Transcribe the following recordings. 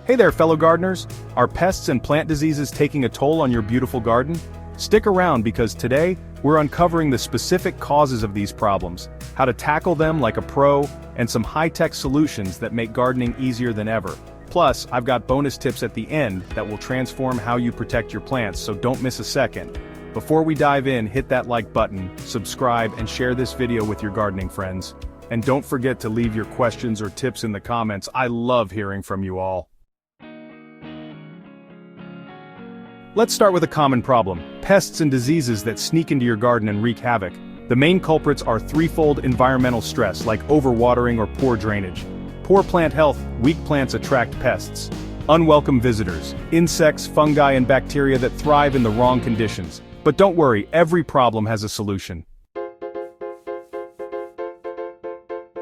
Hey there, fellow gardeners! Are pests and plant diseases taking a toll on your beautiful garden? Stick around because today, we're uncovering the specific causes of these problems, how to tackle them like a pro, and some high-tech solutions that make gardening easier than ever. Plus, I've got bonus tips at the end that will transform how you protect your plants, so don't miss a second. Before we dive in, hit that like button, subscribe, and share this video with your gardening friends. And don't forget to leave your questions or tips in the comments. I love hearing from you all. Let's start with a common problem: pests and diseases that sneak into your garden and wreak havoc. The main culprits are threefold environmental stress, like overwatering or poor drainage. Poor plant health: weak plants attract pests. Unwelcome visitors: insects, fungi, and bacteria that thrive in the wrong conditions. But don't worry, every problem has a solution.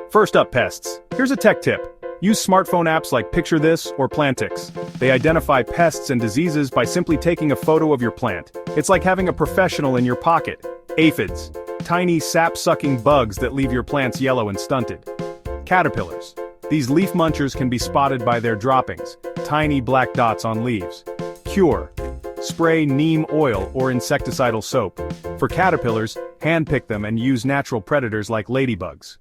First up, pests. Here's a tech tip. Use smartphone apps like Picture This or Plantix. They identify pests and diseases by simply taking a photo of your plant. It's like having a professional in your pocket. Aphids: tiny sap-sucking bugs that leave your plants yellow and stunted. Caterpillars: these leaf munchers can be spotted by their droppings, tiny black dots on leaves. Cure: spray neem oil or insecticidal soap. For caterpillars, hand-pick them and use natural predators like ladybugs.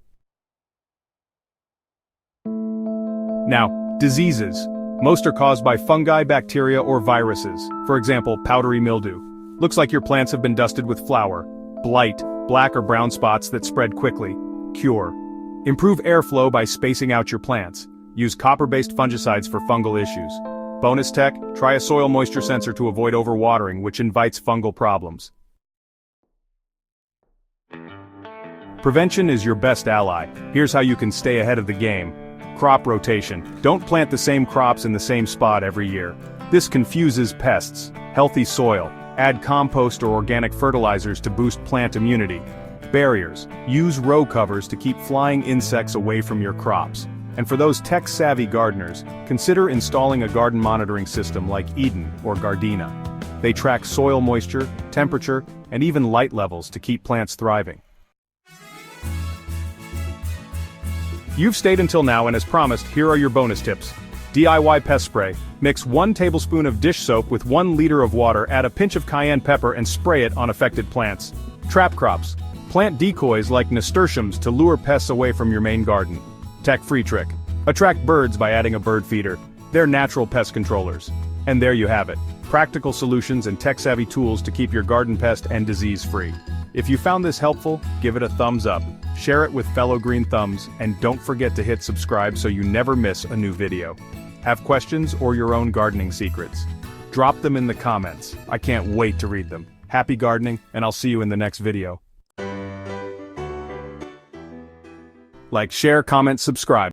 Now, diseases. Most are caused by fungi, bacteria, or viruses. For example, powdery mildew. Looks like your plants have been dusted with flour. Blight: black or brown spots that spread quickly. Cure: improve airflow by spacing out your plants. Use copper-based fungicides for fungal issues. Bonus tech: try a soil moisture sensor to avoid overwatering, which invites fungal problems. Prevention is your best ally. Here's how you can stay ahead of the game. Crop rotation: don't plant the same crops in the same spot every year. This confuses pests. Healthy soil: add compost or organic fertilizers to boost plant immunity. Barriers: use row covers to keep flying insects away from your crops. And for those tech-savvy gardeners, consider installing a garden monitoring system like Eden or Gardena. They track soil moisture, temperature, and even light levels to keep plants thriving. You've stayed until now, and as promised, here are your bonus tips. DIY pest spray: mix 1 tablespoon of dish soap with 1 liter of water, add a pinch of cayenne pepper and spray it on affected plants. Trap crops: plant decoys like nasturtiums to lure pests away from your main garden. Tech-free trick: attract birds by adding a bird feeder. They're natural pest controllers. And there you have it: practical solutions and tech-savvy tools to keep your garden pest and disease-free. If you found this helpful, give it a thumbs up, share it with fellow green thumbs, and don't forget to hit subscribe so you never miss a new video. Have questions or your own gardening secrets? Drop them in the comments. I can't wait to read them. Happy gardening, and I'll see you in the next video. Like, share, comment, subscribe.